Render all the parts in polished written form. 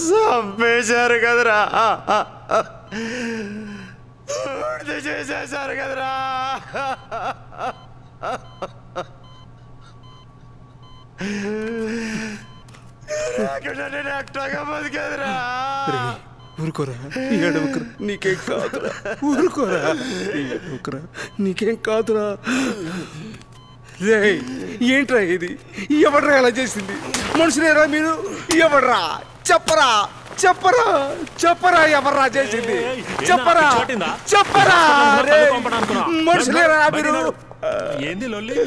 చంపేశారు కదరా, చేసేశారు కదరా. నేను ఎక్కగా బతికేదిరా. ఊరుకోరా, ఏడవకురా, నీకేం కాదురా. ఊరుకోరా, ఏడవకురా, నీకేం కాదురా. ఏంట్రా ఇది? ఎవడ్రా ఎలా చేసింది? మనుషులేరా మీరు? ఎవడ్రా? చెప్పరా, చెప్పరా, చెప్పరా, ఎవర్రా చేసింది? చెప్పరా, చెప్పరా. మనుషులేరా మీరు? ఏంది లొల్లి?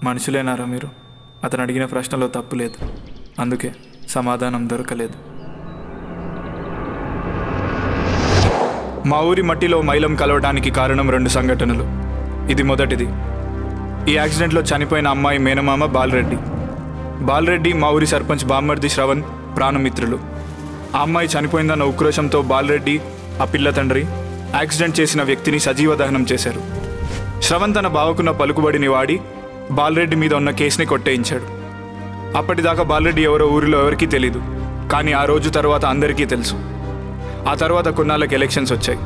మనుషులేనారా మీరు? అతను అడిగిన ప్రశ్నలో తప్పు లేదు, అందుకే సమాధానం దొరకలేదు. మా ఊరి మట్టిలో మైలం కలవడానికి కారణం 2 సంఘటనలు. ఇది మొదటిది. ఈ యాక్సిడెంట్లో చనిపోయిన అమ్మాయి మేనమామ బాలరెడ్డి. బాలరెడ్డి మా ఊరి సర్పంచ్ బామ్మర్ది శ్రవణ్ ప్రాణమిత్రులు. ఆ అమ్మాయి చనిపోయిందన్న ఉక్రోషంతో బాలరెడ్డి, ఆ పిల్ల తండ్రి యాక్సిడెంట్ చేసిన వ్యక్తిని సజీవ దహనం చేశారు. శ్రవణ్ తన బావకున్న పలుకుబడిని వాడి బాలరెడ్డి మీద ఉన్న కేసుని కొట్టేయించాడు. అప్పటిదాకా బాలరెడ్డి ఎవరో ఊరిలో ఎవరికీ తెలీదు, కానీ ఆ రోజు తర్వాత అందరికీ తెలుసు. ఆ తర్వాత కొన్నాళ్ళకి ఎలక్షన్స్ వచ్చాయి.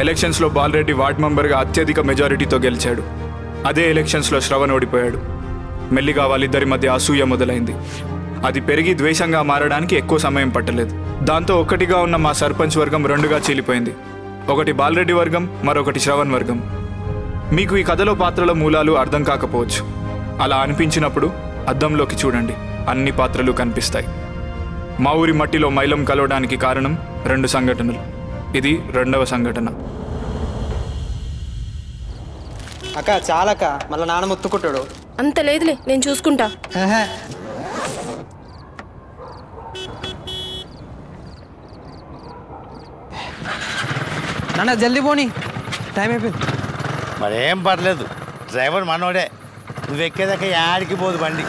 ఎలక్షన్స్లో బాలరెడ్డి వార్డ్ మెంబర్గా అత్యధిక మెజారిటీతో గెలిచాడు. అదే ఎలక్షన్స్లో శ్రవణ్ ఓడిపోయాడు. మెల్లిగా వాళ్ళిద్దరి మధ్య అసూయ మొదలైంది. అది పెరిగి ద్వేషంగా మారడానికి ఎక్కువ సమయం పట్టలేదు. దాంతో ఒక్కటిగా ఉన్న మా సర్పంచ్ వర్గం 2గా చీలిపోయింది. ఒకటి బాలరెడ్డి వర్గం, మరొకటి శ్రవణ్ వర్గం. మీకు ఈ కథలో పాత్రల మూలాలు అర్థం కాకపోవచ్చు. అలా అనిపించినప్పుడు అద్దంలోకి చూడండి, అన్ని పాత్రలు కనిపిస్తాయి. మా ఊరి మట్టిలో మైలం కలవడానికి కారణం 2 సంఘటనలు. ఇది 2వ సంఘటన. అక్క చాలక్క, మళ్ళీ నాన్న ముత్తుకుంటాడు. అంత లేదులే, నేను చూసుకుంటా. నాన్న జల్దీ పోనీ, టైం అయిపోయింది. మరేం పర్లేదు, డ్రైవర్ మనోడే. నువ్వు ఎక్కేదాకా యాడికి పోదు బండి.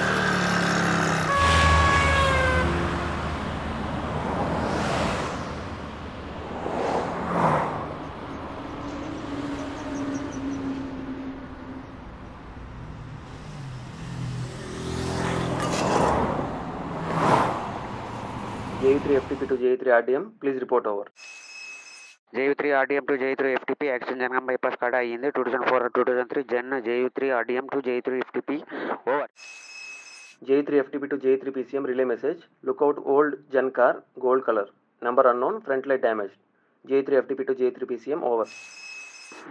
J3 FTP to J3 RDM, please report over. J3 RDM to J3 FTP accident Jangaon bypass కాడ అయ్యింది. 2004-2003 Jan J3 RDM to J3 FTP over. J3 FTP to J3 PCM relay message. Look out old Jan car, gold color. Number unknown, front light damaged. J3 FTP to J3 PCM over.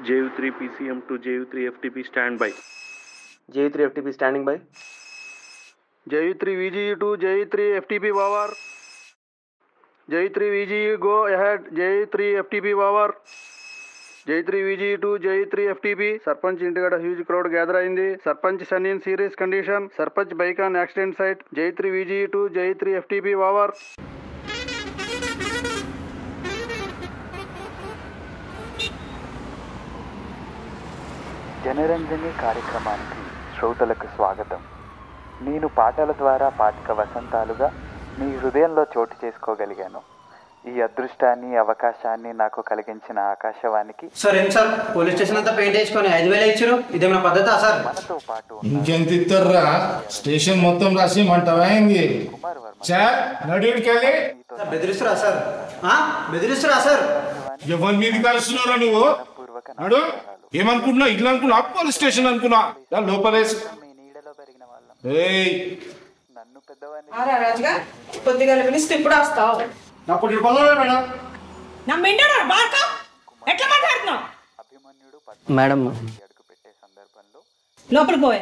J3 PCM to J3 FTP standby. J3 FTP standing by. J3 VGE to J3 FTP over. J3 VGE go ahead. J3 FTP over. J3 VGE to J3 FTP. Sarpanch ఇంటిగడ huge crowd gather అయింది. Sarpanch son in serious condition. Sarpanch bike on accident site. J3 VGE to J3 FTP over. Janaranjani కార్యక్రమానికి శ్రోతలకు స్వాగతం. నేను పాటల ద్వారా 25 వసంతాలుగా మీ హృదయంలో చోటు చేసుకోగలిగాను. ఈ అదృష్టాన్ని, అవకాశాన్ని నాకు కలిగించిన ఆకాశవాణికి సార్ ఏం సార్, పోలీస్ స్టేషన్ అంతా పెయింట్ వేసుకొని 5,000 ఇచ్చారు. ఇదేమైనా పద్ధతా సార్? మనతో పాటు ఇంకెంత ఇస్తారా? స్టేషన్ మొత్తం రాసి మంటమైంది. బెదిరిస్తురా సార్? బెదిరిస్తురా సార్? ఎవరి మీద కలుస్తున్నారా నువ్వు? నడు. ఏమనుకుంటున్నా? ఇట్లా అనుకున్నా, పోలీస్ స్టేషన్ అనుకున్నా. లోపలేసి నన్ను పెద్దవాడిని కొద్దిగా పిలిస్తే ఇప్పుడు వస్తావు. మేడం అడుగుపెట్టే సందర్భంలో లోపలికి పోయే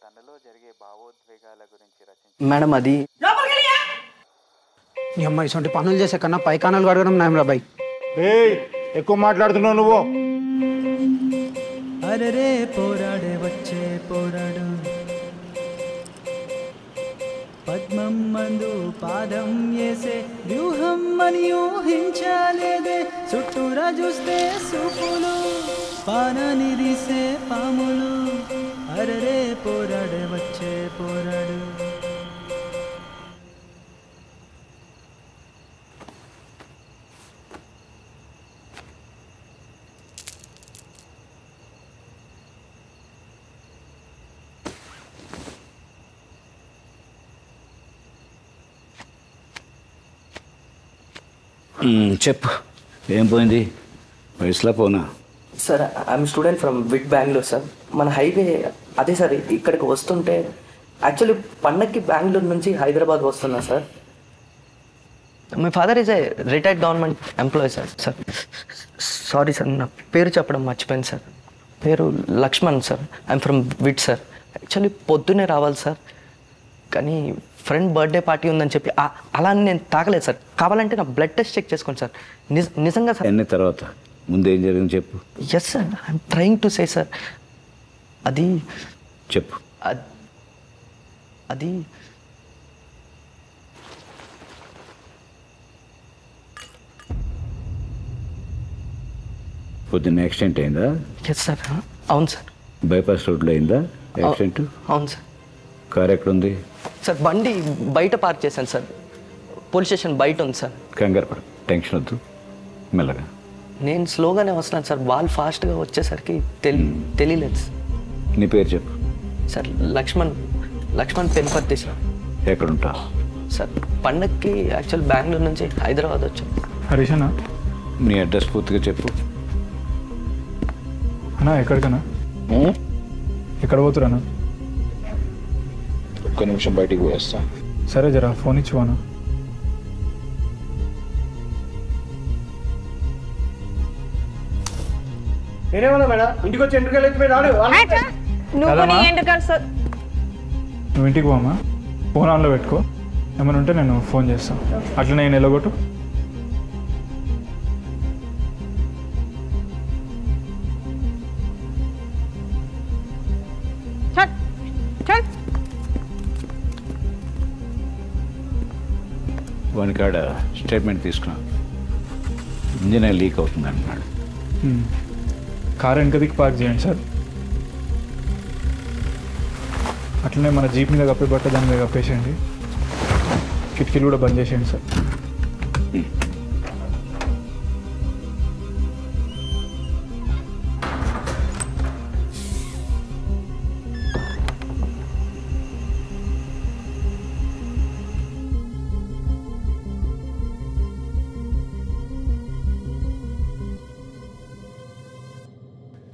తనలో జరిగే భావోద్వేగాల గురించి రచించారు. మేడం అది నీ అమ్మాయి ఇటువంటి పనులు చేసే కన్నా పై కానాలు అడగడం నాయం రా బాయ్. ఎక్కువ మాట్లాడుతున్నావు నువ్వు. అరే పోరాడే వచ్చే పోరాడు, పద్మం మందు పాదం వేసే వ్యూహం అని ఊహించలేదే. చుట్టూరా చూస్తే సూపులు, పాననిరిసే పాములు. అరే పోరాడే వచ్చే పోరాడు. చెప్పు ఏం పోయింది వయసులో పోనా sir I'm student from VIT Bengaluru sir మన హైవే అదే సార్ ఇక్కడికి వస్తుంటే యాక్చువల్లీ పండక్కి బెంగళూరు నుంచి హైదరాబాద్ వస్తున్నా sir my father is a retired government employee sir sorry sir నా పేరు చెప్పడం మర్చిపోయింది సార్ పేరు Lakshman sir I'm from VIT sir actually పొద్దున్నే రావాలి సార్ కానీ ఫ్రెండ్ బర్త్డే పార్టీ ఉందని చెప్పి అలా నేను తాగలేదు సార్ కావాలంటే నా బ్లడ్ టెస్ట్ చెక్ చేసుకోండి సార్ నిజంగా సార్ ఎన్ని తర్వాత ముందు ఏం జరిగింది చెప్పు yes sir I'm trying to say sir అది చెప్పు అది పొద్దున్న యాక్సిడెంట్ అయిందా ఎస్ సార్ అవును సార్ బైపాస్ రోడ్లో అయిందా యాక్సిడెంట్ అవును సార్ కార్ ఎక్కడ ఉంది సార్ బండి బయట పార్క్ చేశాను సార్ పోలీస్ స్టేషన్ బయట ఉంది సార్ కంగారు పడు టెన్షన్ వద్దు మెల్లగా నేను స్లోగానే వస్తున్నాను సార్ వాళ్ళు ఫాస్ట్గా వచ్చేసరికి తెలియలేదు నీ పేరు చెప్పు సార్ లక్ష్మణ్ పెన్పర్తి సార్ ఎక్కడుంటా సార్ పండక్కి యాక్చువల్ బెంగళూరు నుంచి హైదరాబాద్ వచ్చాం హరీషనా నీ అడ్రస్ పూర్తిగా చెప్పు అన్నా ఎక్కడికన్నా ఎక్కడ పోతురానా ఒక్క నిమిషం బయటికి పోయేస్తా సరే జరా ఫోన్ ఇచ్చివానా నేనేమన్నా మేడం ఇంటికి వచ్చి ఎంట్రుకలు ఎత్తి రాడు నువ్వు ఇంటికి పోమా ఫోన్ ఆన్లో పెట్టుకో ఏమైనా ఉంటే నేను ఫోన్ చేస్తాను అట్లా నేను ఎలాగొట్టు వాని కాడ స్టేట్మెంట్ తీసుకున్నాను ఇంజిన్ లీక్ అవుతుంది అంటున్నాడు కార్ వెనక దిక్కు పార్క్ చేయండి సార్ అట్లనే మన జీప్ మీద కప్పి బట్ట దాని మీద కప్పేసేయండి కిటికీలు కూడా బంద్ చేసేయండి సార్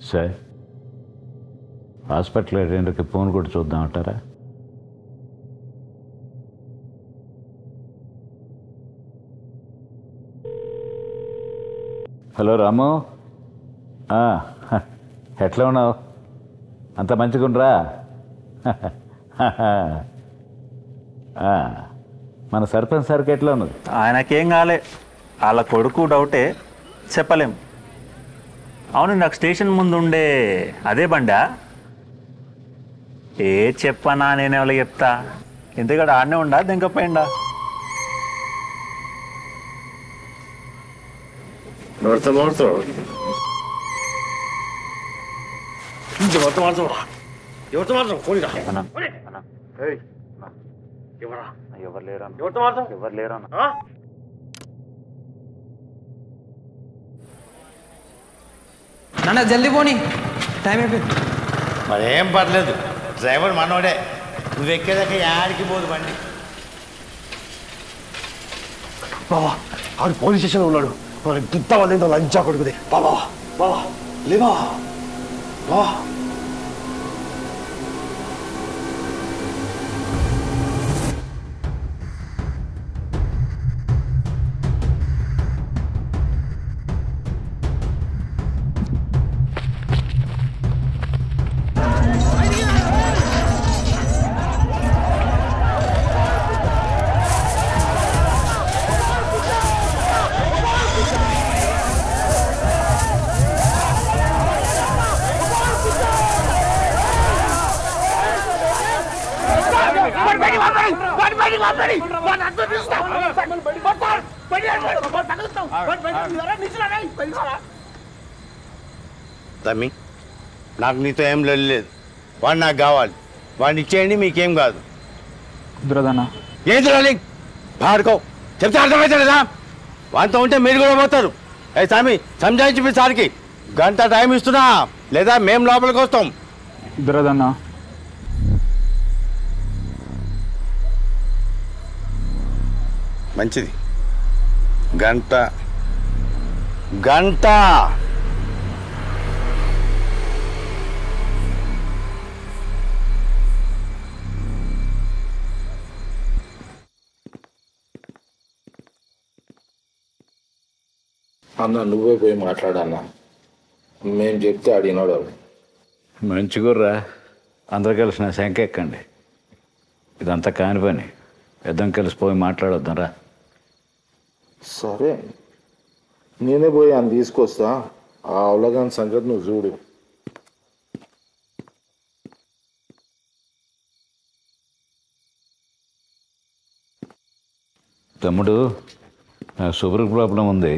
సార్ హాస్పిటల్ అటెండర్కి ఫోన్ కూడా చూద్దామంటారా హలో రాము ఎట్లా ఉన్నావు అంత మంచిగా ఉండరా మన సర్పంచ్ సార్కి ఎట్లా ఉన్నది ఆయనకేం కాలే వాళ్ళ కొడుకు డౌటే చెప్పలేం అవును నాకు స్టేషన్ ముందు ఉండే అదే బండా ఏ చెప్పనా నేను ఎవరికి చెప్తా ఎందుకంటే ఆడనే ఉండా దింకపోయిండా ఎవరు లేరా నాన్న జల్దీ పోనీ టైం అయిపోయింది మరేం పర్లేదు డ్రైవర్ మనోడే నువ్వు ఎక్కేదాకా యాడికి పోదు బండి బావా ఆడు పోలీస్ స్టేషన్లో ఉన్నాడు మనకి దుత్త వాళ్ళేందో లంచా కొడుకుది బావా బావా లేవా బావా తమ్మి నాకు నీతో ఏం లేదు వాడు నాకు కావాలి వాడిని ఇచ్చేయండి మీకేం కాదు కుదరదన్నా ఏంటి లాలింగ్ భార్గవ్ చెప్తే అర్థమవుతుందా వాటితో ఉంటే మీరు కూడా పోతారు ఏ స్వామి సంజాయించి మీ సార్కి గంట టైం ఇస్తున్నా లేదా మేము లోపలికి వస్తాం కుదరదన్నా మంచిది గంట గంట అన్న నువ్వే పోయి మాట్లాడన్నా, మేము చెప్తే అడిగినాడు. మంచి గుర్రా, అందరూ కలిసి నా శంఖ ఎక్కండి. ఇదంతా కాని పని, పెద్దం కలిసిపోయి మాట్లాడొద్దాం రా. సరే నేనే పోయి అని తీసుకొస్తా, ఆ అవలగాని సంగతి నువ్వు చూడు. తమ్ముడు, నాకు షుగర్ ప్రాబ్లం ఉంది,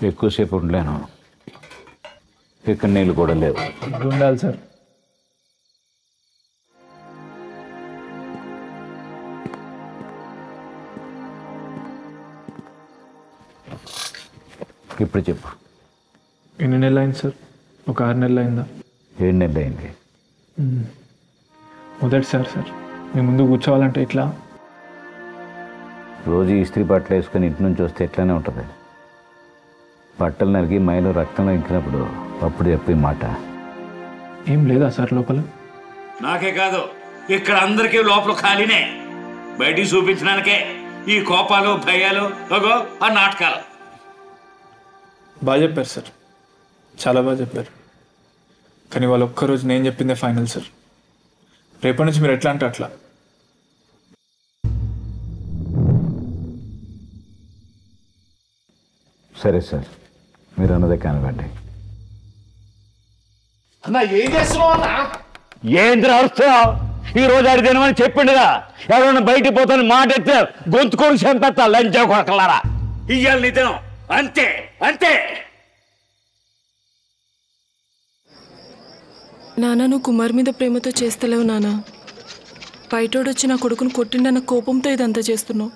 ఎక్కువసేపు ఉండలేను. ఇక్కడ నీళ్ళు కూడా లేవు. ఉండాలి సార్. ఇప్పుడు చెప్పు. ఎన్ని నెలలు అయింది సార్? ఒక 6 నెలలు అయిందా? 7 నెలలు అయింది. మొదటిసారి సార్ మీ ముందు కూర్చోవాలంటే ఇట్లా. రోజు ఇస్త్రీ బట్టలు వేసుకొని ఇంటి నుంచి వస్తే ఎట్లానే ఉంటుంది. బట్టలు నరికి మైలు రక్తంలో ఇంకినప్పుడు అప్పుడు చెప్పే మాట. ఏం లేదా సార్ లోపల? నాకే కాదు, ఇక్కడ అందరికీ లోపల ఖాళీనే. బయటికి చూపించడానికే ఈ కోపాలు భయాలు ఆ నాటకాలు. బాగా చెప్పారు సార్, చాలా బాగా చెప్పారు. కానీ వాళ్ళు ఒక్కరోజు నేను చెప్పిందే ఫైనల్ సార్. రేపటి నుంచి మీరు ఎట్లా అంటే అట్లా. సరే సార్, మీరు అన్నదే కానివ్వండి. అన్న ఏం చేస్తున్నావు అన్న? ఏంద్ర అరుస్తున్నావు? ఈ రోజు అడిదేనమని చెప్పిండుగా, ఎవరైనా బయటికి పోతాను మాట ఎత్తే గొంతుకొని చంపేస్తా లంచా కొడకలారా. ఇయ్యాలి నిజం, అంతే అంతే. నాన్న, నువ్వు కుమార్ మీద ప్రేమతో చేస్తలేవు నాన్న. బయటోడొచ్చి నా కొడుకును కొట్టిండన్న కోపంతో ఇదంతా చేస్తున్నావు.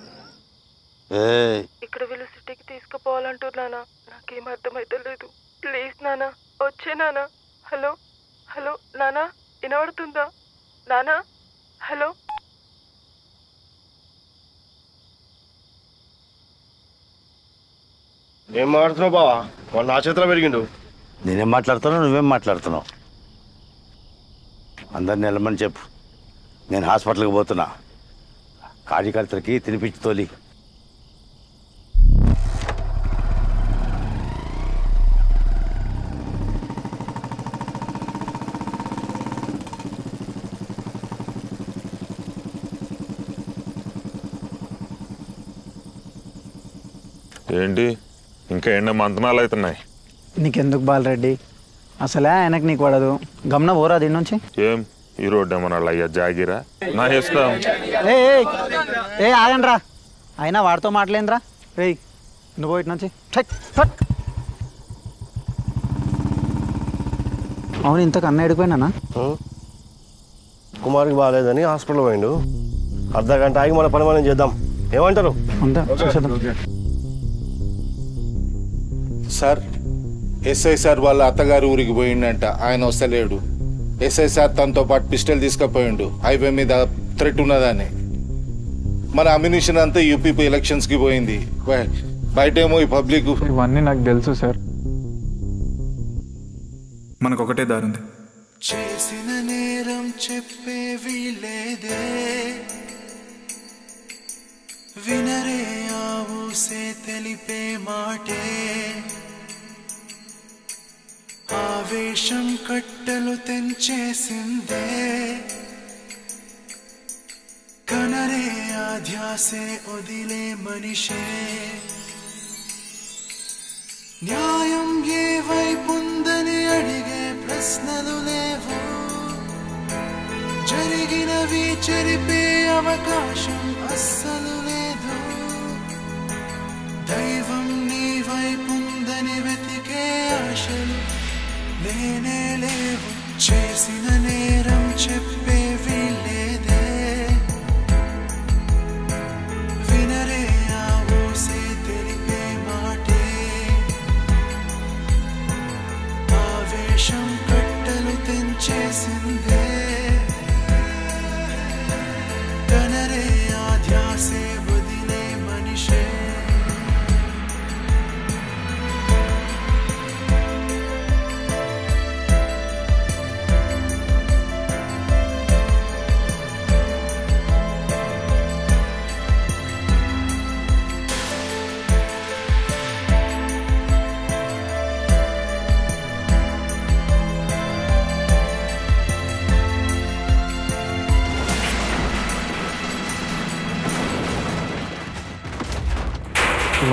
ఇక్కడ వీళ్ళు సిటీకి తీసుకుపోవాలంటున్నానా? నాకేం అర్థమైతే లేదు. ప్లీజ్ నాన్న, వచ్చే నాన్న. హలో హలో నాన్న, వినబడుతుందా నాన్న? హలో. ఏం మాట్లాడుతున్నావు బావా? వాడు నా చేతిలో పెరిగిండు. నేనేం మాట్లాడుతున్నావు, నువ్వేం మాట్లాడుతున్నావు? అందరిని వెళ్ళమని చెప్పు, నేను హాస్పిటల్కి పోతున్నా. కార్యకర్తలకి తినిపించి తోలి. ఏంటి ఇంకా ఎన్నో మంతనాలు అవుతున్నాయి? నీకెందుకు బాలరెడ్డి, అసలే ఆయనకు నీకు పడదు. గమన పోరా దీని నుంచి. ఏం ఈ రోడ్డు ఏమన్నా అయ్యా జాగిరా? నా ఇష్టం. ఏ ఆగండి రా, అయినా వాడితో మాట్లాడిందిరా. రేయ్ నువ్వు ఇటు నుంచి. అవును, ఇంతకు అన్న ఎడిపోయినా? కుమార్కి బాగాలేదని హాస్పిటల్ పోయిండు. అర్ధగంట ఆగి మన పని మనం చేద్దాం, ఏమంటారు? సార్, ఎస్ఐ సార్ వాళ్ళ అత్తగారు ఊరికి పోయిండంట, ఆయన వస్తలేడు. ఎస్ఐ సార్ తనతో పాటు పిస్టల్ తీసుకుపోయిండు, హైవే మీద థ్రెట్ ఉన్నదని. మన అమ్యునిషన్ అంతా యూపీపీ ఎలక్షన్స్కి పోయింది, బయటేమో ఈ పబ్లిక్. ఇవన్నీ నాకు తెలుసు సార్. మనకు ఒకటే దారి ఉంది. చేసిన నేరం చెప్పేవి లేదే, వినరే ఆవుసే తెలిపే మాటే, ఆవేశం కట్టలు తెంచేసిందే, కనరే ఆధ్యాసే వదిలే మనిషే, న్యాయం ఏ వైపుందని అడిగే ప్రశ్నలు లేవు, జరిగినవి చెరిపే అవకాశం అస్సలు లేదు, దైవం నీ వైపుందని వెతికే ఆశలు లేనే లేవు, చేసిన నేరం చెప్పేవి లేదే, వినరే ఆవోసే తెలిపే మాటే, ఆవేశం కట్టలు తెంచేసిందే, కనరే ఆధ్యాసే వదిలే మనిషే.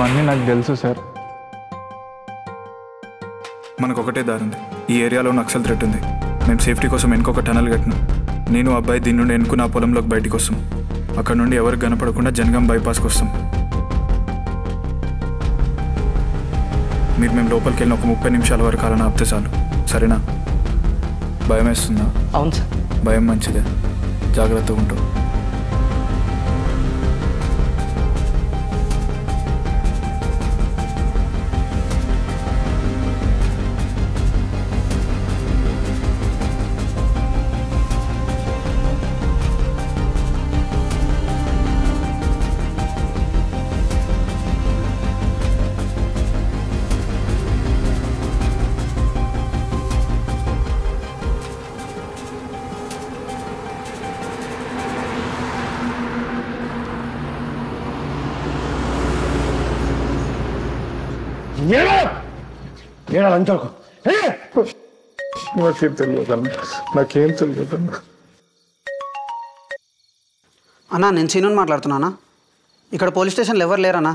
అవన్నీ నాకు తెలుసు సార్. మనకు ఒకటే దారి ఉంది. ఈ ఏరియాలో నక్సల్ థ్రెట్ ఉంది. మేము సేఫ్టీ కోసం వెనుకొక టనల్ కట్టినాం. నేను అబ్బాయి దీని నుండి ఎన్నుకున్న ఆ పొలంలోకి బయటికి వస్తాం. అక్కడ నుండి ఎవరికి కనపడకుండా జనగాం బైపాస్కి వస్తాం. మీరు మేము లోపలికి వెళ్ళిన ఒక 30 నిమిషాల వరకు అలా ఆపితే చాలు. సరేనా? భయం వేస్తుందా? అవును సార్. భయం మంచిదే, జాగ్రత్తగా ఉంటావు. నాకేం తెలియదన్నా, నాకేం తెలియదన్నా. అన్నా నేను సీనుని మాట్లాడుతున్నానా. ఇక్కడ పోలీస్ స్టేషన్లో ఎవరు లేరన్నా.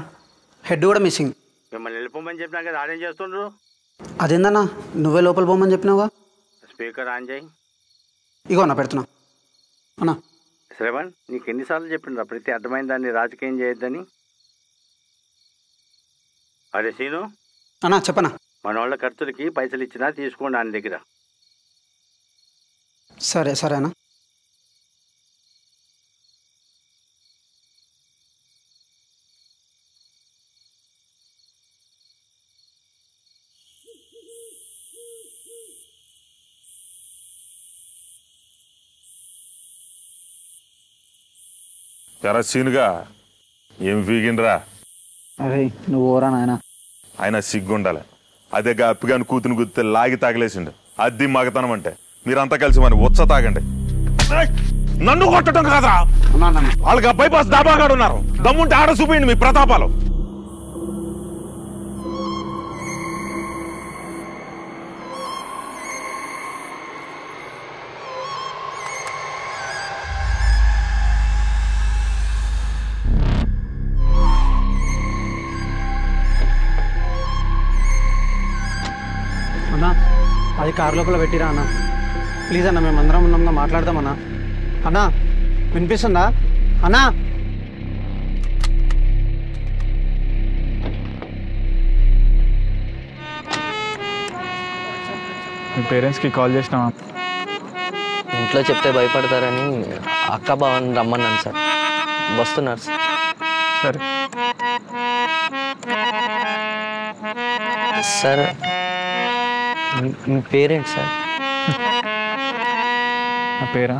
హెడ్ కూడా మిస్సింగ్. మిమ్మల్ని వెళ్ళిపోమని చెప్పినా కదా, ఆడేం చేస్తుండ్రు? అదేందన్నా నువ్వే లోపల పోమని చెప్పినావుగా. స్పీకర్ ఆన్ చేయి. ఇగో అన్న పెడుతున్నా. అన్నా శ్రవణ్, నీకు ఎన్నిసార్లు చెప్పిండ్రా ప్రతి అర్థమైన దాన్ని రాజకీయం చేయొద్దని? అరే సీను అన్నా చెప్పనా. మన వాళ్ళ ఖర్చులకి పైసలు ఇచ్చినా తీసుకోండి ఆయన దగ్గర. సరే సరేనా. ఎరా సీనుగా ఏం వీగిండ్రా? అరే నువ్వు ఓరా నాయన. ఆయన సిగ్గుండాలి. అదే అప్పిగాని కూతుని గుర్తే లాగి తాగలేసిండు. అది మగతనం అంటే. మీరంతా కలిసి మరి ఉచ్చ తాగండి. నన్ను కొట్టడం కాదా, వాళ్ళకి బైపాస్ దాబాగాడు ఉన్నారు. దమ్ముంటే ఆడ చూపించండి మీ ప్రతాపాలు. అన్నా అది కారు లోపల పెట్టిరా అన్న. ప్లీజ్ అన్న, మేమందరం ఉన్నాం, మాట్లాడదామన్నా. అన్నా వినిపిస్తుందా అన్నా? మీ పేరెంట్స్కి కాల్ చేసినావా? ఇంట్లో చెప్తే భయపడతారని అక్క బావని రమ్మన్నాను సార్. వస్తున్నారు సార్. సరే సార్. మీ పేరేంటి సార్? నా పేరా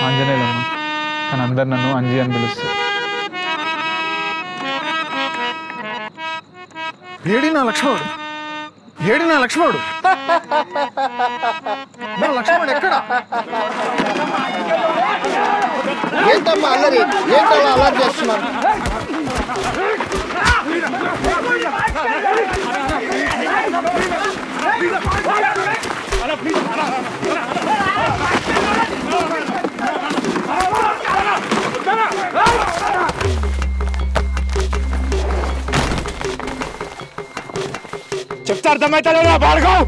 ఆంజనేయులమ్మ, కానీ అందరు నన్ను అంజీ అని పిలుస్తారు. ఏడి నా లక్ష్మణుడు, ఏడి నా లక్ష్మణుడు, నా లక్ష్మణుడు ఎక్కడ? ఏంటమ్మా అల్లరి, ఏంటలా అల్లరి చేస్తున్నారు? చెప్తే అర్థమవుతలేదా భార్గవ్?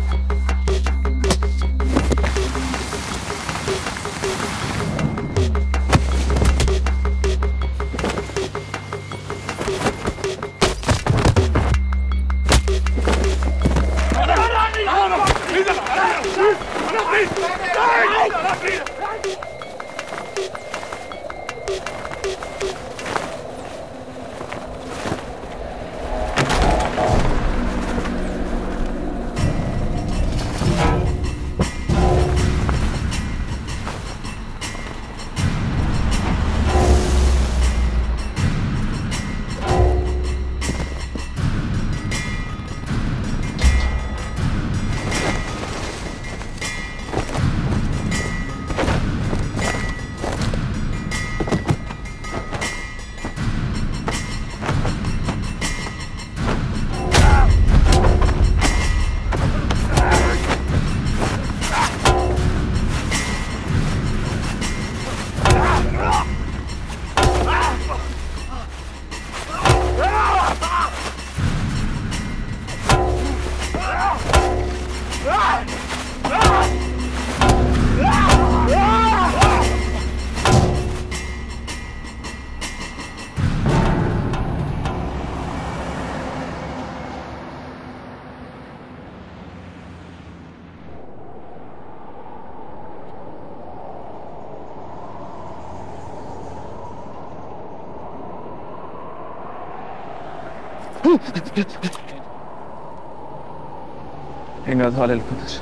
ఏం కాదు, వాళ్ళు వెళ్ళిపోతారు.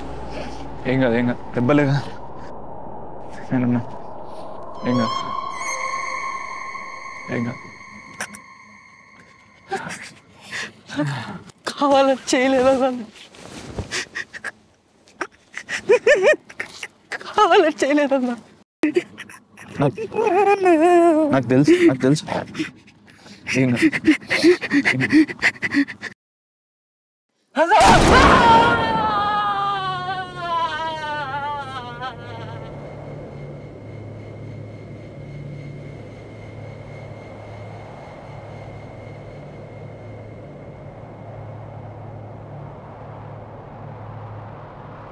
ఏం కాదు, ఏం కాదు, దెబ్బలేగా, నేనున్నా. ఏం కాదు, ఏం కాదు. కావాలని చేయలేదన్నా, కావాలని చేయలేదన్నా. నాకు తెలుసు, నాకు తెలుసు. ఏం కాదు.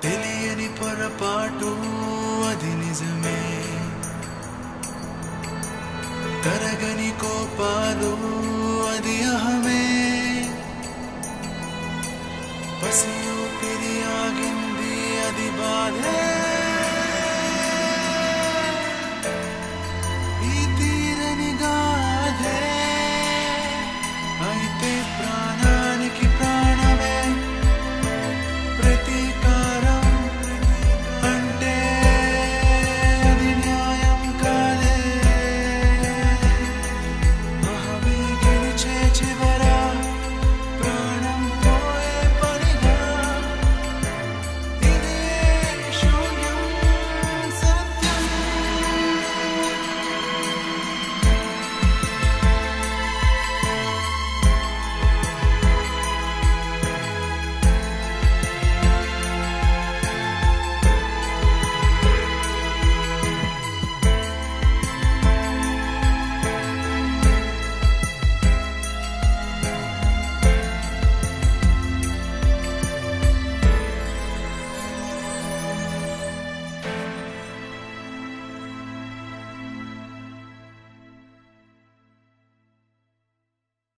తెలియని పొరపాటు అది నిజమే, తరగని కోపాలు అది అహమే, పసి ఊపిరి ఆగిన